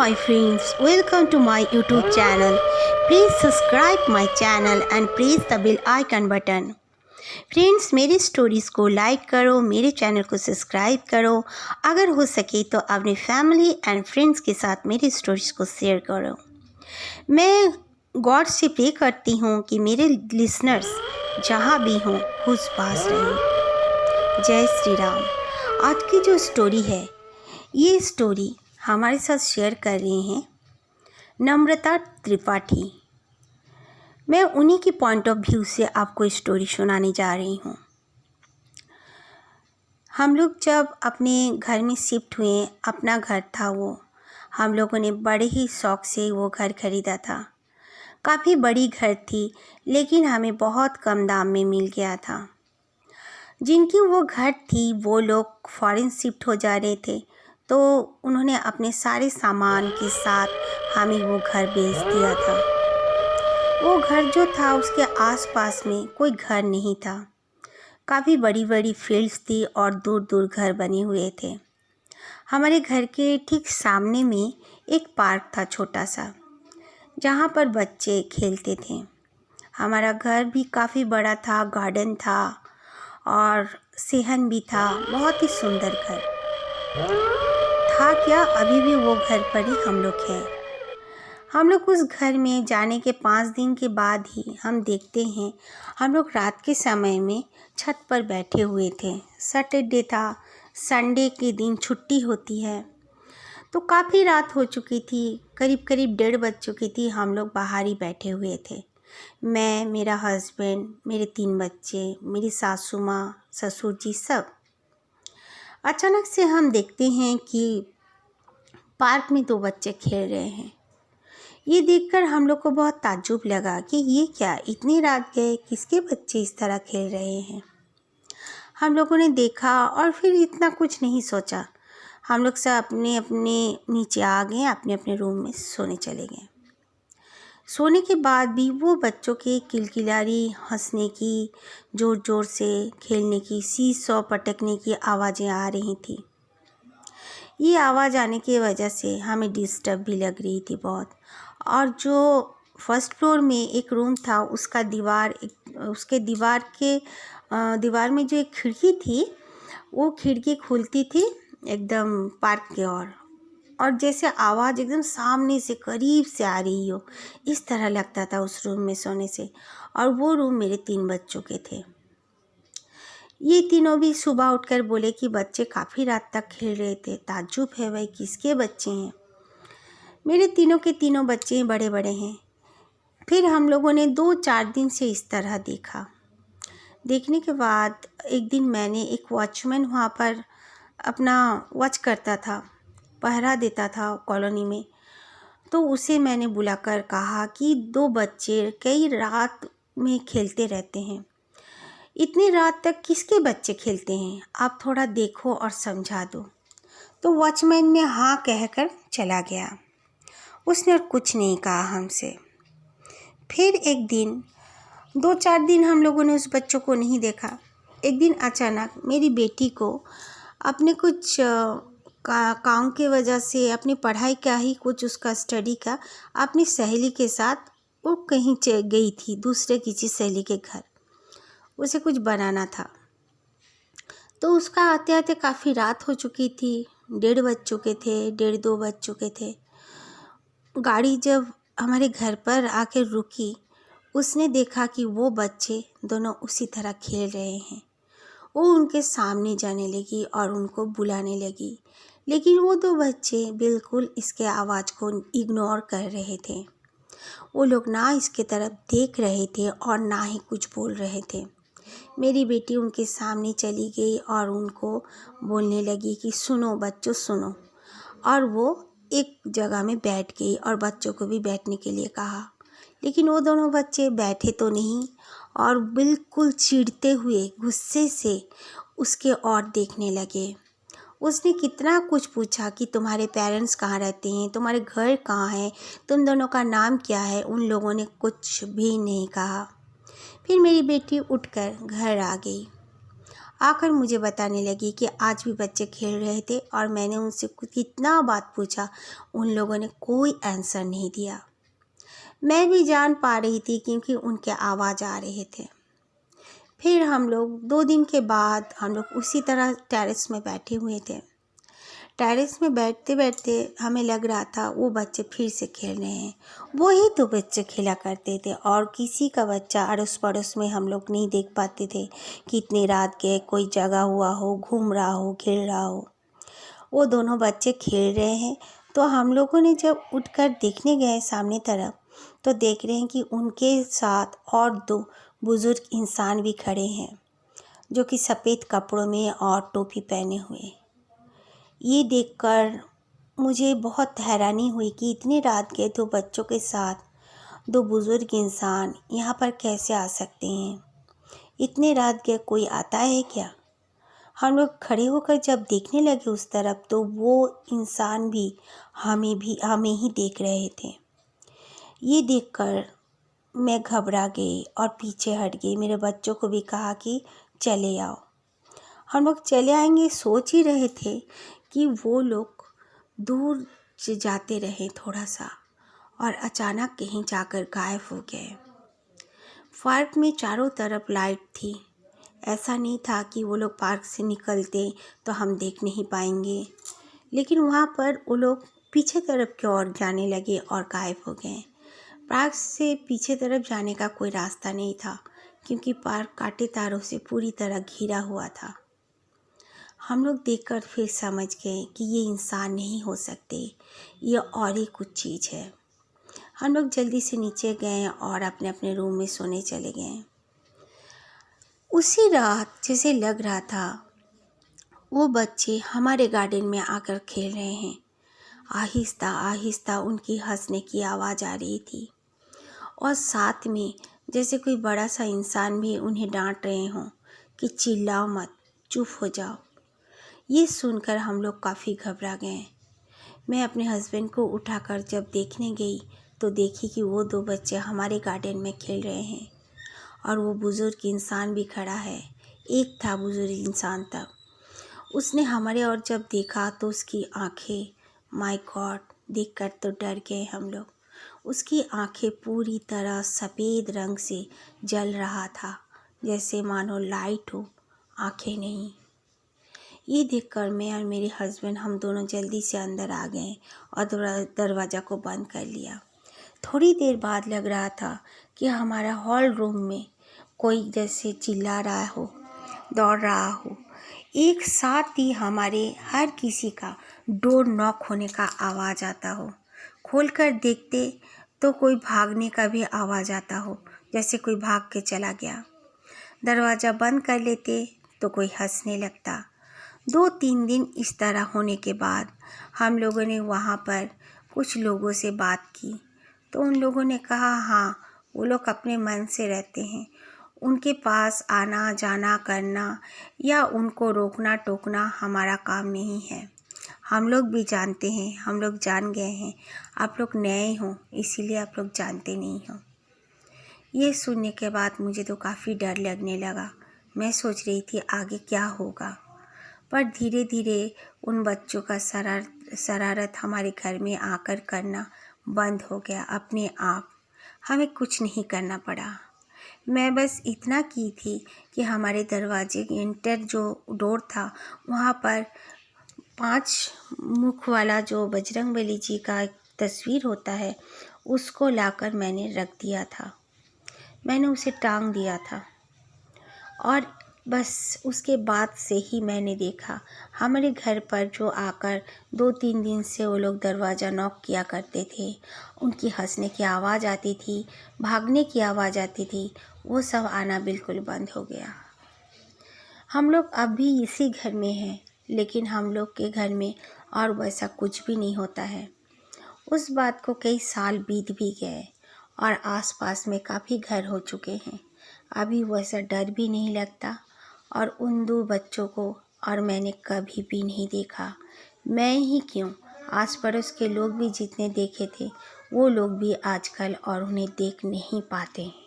my friends, welcome to my YouTube channel. Please subscribe my channel and press the bell icon button. Friends, मेरी stories को like करो, मेरे channel को subscribe करो। अगर हो सके तो अपनी फैमिली एंड फ्रेंड्स के साथ मेरी स्टोरीज़ को शेयर करो। मैं गॉड से प्रे करती हूँ कि मेरे लिसनर्स जहाँ भी हों खुश पास रहें। जय श्री राम। आज की जो स्टोरी है, ये स्टोरी हमारे साथ शेयर कर रही हैं नम्रता त्रिपाठी। मैं उन्हीं की पॉइंट ऑफ व्यू से आपको स्टोरी सुनाने जा रही हूँ। हम लोग जब अपने घर में शिफ्ट हुए, अपना घर था वो, हम लोगों ने बड़े ही शौक़ से वो घर खरीदा था। काफ़ी बड़ी घर थी, लेकिन हमें बहुत कम दाम में मिल गया था। जिनकी वो घर थी वो लोग फॉरेन शिफ्ट हो जा रहे थे, तो उन्होंने अपने सारे सामान के साथ हमें वो घर बेच दिया था। वो घर जो था उसके आसपास में कोई घर नहीं था। काफ़ी बड़ी बड़ी फील्ड्स थी और दूर दूर घर बने हुए थे। हमारे घर के ठीक सामने में एक पार्क था छोटा सा, जहाँ पर बच्चे खेलते थे। हमारा घर भी काफ़ी बड़ा था, गार्डन था और सेहन भी था। बहुत ही सुंदर घर था। क्या अभी भी वो घर पर ही हम लोग हैं। हम लोग उस घर में जाने के 5 दिन के बाद ही हम देखते हैं, हम लोग रात के समय में छत पर बैठे हुए थे। सैटरडे था, संडे के दिन छुट्टी होती है, तो काफ़ी रात हो चुकी थी, करीब करीब 1:30 बज चुकी थी। हम लोग बाहर ही बैठे हुए थे, मैं, मेरा हस्बैंड, मेरे 3 बच्चे, मेरी सासू माँ, ससुर जी, सब। अचानक से हम देखते हैं कि पार्क में 2 बच्चे खेल रहे हैं। ये देखकर हम लोग को बहुत ताज्जुब लगा कि ये क्या, इतनी रात गए, किसके बच्चे इस तरह खेल रहे हैं। हम लोगों ने देखा और फिर इतना कुछ नहीं सोचा। हम लोग सब अपने अपने नीचे आ गए, अपने अपने रूम में सोने चले गए। सोने के बाद भी वो बच्चों के किलकिलारी, हंसने की, ज़ोर ज़ोर से खेलने की, सीसॉ पटकने की आवाज़ें आ रही थी। ये आवाज़ आने की वजह से हमें डिस्टर्ब भी लग रही थी बहुत। और जो फर्स्ट फ्लोर में एक रूम था, उसका उसके दीवार में जो एक खिड़की थी, वो खिड़की खुलती थी एकदम पार्क की ओर, और जैसे आवाज़ एकदम सामने से करीब से आ रही हो, इस तरह लगता था उस रूम में सोने से। और वो रूम मेरे 3 बच्चों के थे। ये तीनों भी सुबह उठकर बोले कि बच्चे काफ़ी रात तक खेल रहे थे। ताज्जुब है भाई, किसके बच्चे हैं। मेरे तीनों के तीनों बच्चे बड़े बड़े हैं। फिर हम लोगों ने 2-4 दिन से इस तरह देखा। देखने के बाद एक दिन मैंने, एक वॉचमैन वहाँ पर अपना वॉच करता था, पहरा देता था कॉलोनी में, तो उसे मैंने बुलाकर कहा कि 2 बच्चे कई रात में खेलते रहते हैं, इतनी रात तक किसके बच्चे खेलते हैं, आप थोड़ा देखो और समझा दो। तो वॉचमैन ने हाँ कहकर चला गया। उसने और कुछ नहीं कहा हमसे। फिर एक दिन, 2-4 दिन हम लोगों ने उस बच्चों को नहीं देखा। एक दिन अचानक मेरी बेटी को अपने कुछ काम की वजह से, अपनी पढ़ाई का ही कुछ, उसका स्टडी का, अपनी सहेली के साथ वो कहीं गई थी, दूसरे किसी सहेली के घर। उसे कुछ बनाना था, तो उसका आते आते काफ़ी रात हो चुकी थी। 1:30 बज चुके थे, 1:30-2 बज चुके थे। गाड़ी जब हमारे घर पर आकर रुकी, उसने देखा कि वो बच्चे दोनों उसी तरह खेल रहे हैं। वो उनके सामने जाने लगी और उनको बुलाने लगी, लेकिन वो 2 बच्चे बिल्कुल इसके आवाज़ को इग्नोर कर रहे थे। वो लोग ना इसके तरफ देख रहे थे और ना ही कुछ बोल रहे थे। मेरी बेटी उनके सामने चली गई और उनको बोलने लगी कि सुनो बच्चों, सुनो। और वो एक जगह में बैठ गई और बच्चों को भी बैठने के लिए कहा, लेकिन वो दोनों बच्चे बैठे तो नहीं और बिल्कुल चिढ़ते हुए, गुस्से से उसके ओर देखने लगे। उसने कितना कुछ पूछा कि तुम्हारे पेरेंट्स कहाँ रहते हैं, तुम्हारे घर कहाँ है, तुम दोनों का नाम क्या है। उन लोगों ने कुछ भी नहीं कहा। फिर मेरी बेटी उठकर घर आ गई। आकर मुझे बताने लगी कि आज भी बच्चे खेल रहे थे और मैंने उनसे कितना बात पूछा, उन लोगों ने कोई आंसर नहीं दिया। मैं भी जान पा रही थी क्योंकि उनके आवाज़ आ रहे थे। फिर हम लोग 2 दिन के बाद हम लोग उसी तरह टेरेस में बैठे हुए थे। टेरेस में बैठते बैठते हमें लग रहा था वो बच्चे फिर से खेल रहे हैं। वही तो बच्चे खेला करते थे और किसी का बच्चा अड़ोस पड़ोस में हम लोग नहीं देख पाते थे कि इतनी रात के कोई जगा हुआ हो, घूम रहा हो, खेल रहा हो। वो दोनों बच्चे खेल रहे हैं। तो हम लोगों ने जब उठकर देखने गए सामने तरफ, तो देख रहे हैं कि उनके साथ और 2 बुज़ुर्ग इंसान भी खड़े हैं, जो कि सफ़ेद कपड़ों में और टोपी पहने हुए। ये देखकर मुझे बहुत हैरानी हुई कि इतनी रात के 2 बच्चों के साथ 2 बुज़ुर्ग इंसान यहाँ पर कैसे आ सकते हैं। इतने रात के कोई आता है क्या? हम लोग खड़े होकर जब देखने लगे उस तरफ, तो वो इंसान भी हमें ही देख रहे थे। ये देखकर मैं घबरा गई और पीछे हट गई। मेरे बच्चों को भी कहा कि चले आओ। हम लोग चले आएंगे सोच ही रहे थे कि वो लोग दूर से जाते रहे थोड़ा सा और अचानक कहीं जाकर गायब हो गए। पार्क में चारों तरफ लाइट थी। ऐसा नहीं था कि वो लोग पार्क से निकलते तो हम देख नहीं पाएंगे, लेकिन वहाँ पर वो लोग पीछे तरफ की ओर जाने लगे और गायब हो गए। पार्क से पीछे तरफ जाने का कोई रास्ता नहीं था क्योंकि पार्क कांटे तारों से पूरी तरह घिरा हुआ था। हम लोग देखकर फिर समझ गए कि ये इंसान नहीं हो सकते, ये और ही कुछ चीज़ है। हम लोग जल्दी से नीचे गए और अपने अपने रूम में सोने चले गए। उसी रात जैसे लग रहा था वो बच्चे हमारे गार्डन में आकर खेल रहे हैं। आहिस्ता आहिस्ता उनकी हंसने की आवाज़ आ रही थी और साथ में जैसे कोई बड़ा सा इंसान भी उन्हें डांट रहे हों कि चिल्लाओ मत, चुप हो जाओ। ये सुनकर हम लोग काफ़ी घबरा गए। मैं अपने हस्बैंड को उठाकर जब देखने गई तो देखी कि वो 2 बच्चे हमारे गार्डन में खेल रहे हैं और वो बुज़ुर्ग इंसान भी खड़ा है। एक था बुज़ुर्ग इंसान तब, उसने हमारे और जब देखा तो उसकी आंखें, माय गॉड, देखकर तो डर गए हम लोग। उसकी आंखें पूरी तरह सफ़ेद रंग से जल रहा था, जैसे मानो लाइट हो, आंखें नहीं। ये देखकर मैं और मेरे हस्बैंड हम दोनों जल्दी से अंदर आ गए और दरवाज़ा को बंद कर लिया। थोड़ी देर बाद लग रहा था कि हमारा हॉल रूम में कोई जैसे चिल्ला रहा हो, दौड़ रहा हो। एक साथ ही हमारे हर किसी का डोर नॉक होने का आवाज़ आता हो। खोलकर देखते तो कोई भागने का भी आवाज़ आता हो, जैसे कोई भाग के चला गया। दरवाज़ा बंद कर लेते तो कोई हंसने लगता। 2-3 दिन इस तरह होने के बाद हम लोगों ने वहाँ पर कुछ लोगों से बात की तो उन लोगों ने कहा हाँ, वो लोग अपने मन से रहते हैं, उनके पास आना जाना करना या उनको रोकना टोकना हमारा काम नहीं है। हम लोग भी जानते हैं, हम लोग जान गए हैं, आप लोग नए हो इसीलिए आप लोग जानते नहीं हो। ये सुनने के बाद मुझे तो काफ़ी डर लगने लगा। मैं सोच रही थी आगे क्या होगा, पर धीरे धीरे उन बच्चों का शरारत हमारे घर में आकर करना बंद हो गया अपने आप। हमें कुछ नहीं करना पड़ा। मैं बस इतना की थी कि हमारे दरवाजे के इंटर जो डोर था वहाँ पर 5 मुख वाला जो बजरंगबली जी का तस्वीर होता है उसको लाकर मैंने रख दिया था। मैंने उसे टांग दिया था और बस उसके बाद से ही मैंने देखा हमारे घर पर जो आकर 2-3 दिन से वो लोग दरवाज़ा नॉक किया करते थे, उनकी हंसने की आवाज़ आती थी, भागने की आवाज़ आती थी, वो सब आना बिल्कुल बंद हो गया। हम लोग अब भी इसी घर में हैं, लेकिन हम लोग के घर में और वैसा कुछ भी नहीं होता है। उस बात को कई साल बीत भी गए और आसपास में काफ़ी घर हो चुके हैं। अभी वैसा डर भी नहीं लगता और उन 2 बच्चों को और मैंने कभी भी नहीं देखा। मैं ही क्यों, आस पड़ोस के लोग भी जितने देखे थे वो लोग भी आजकल और उन्हें देख नहीं पाते हैं।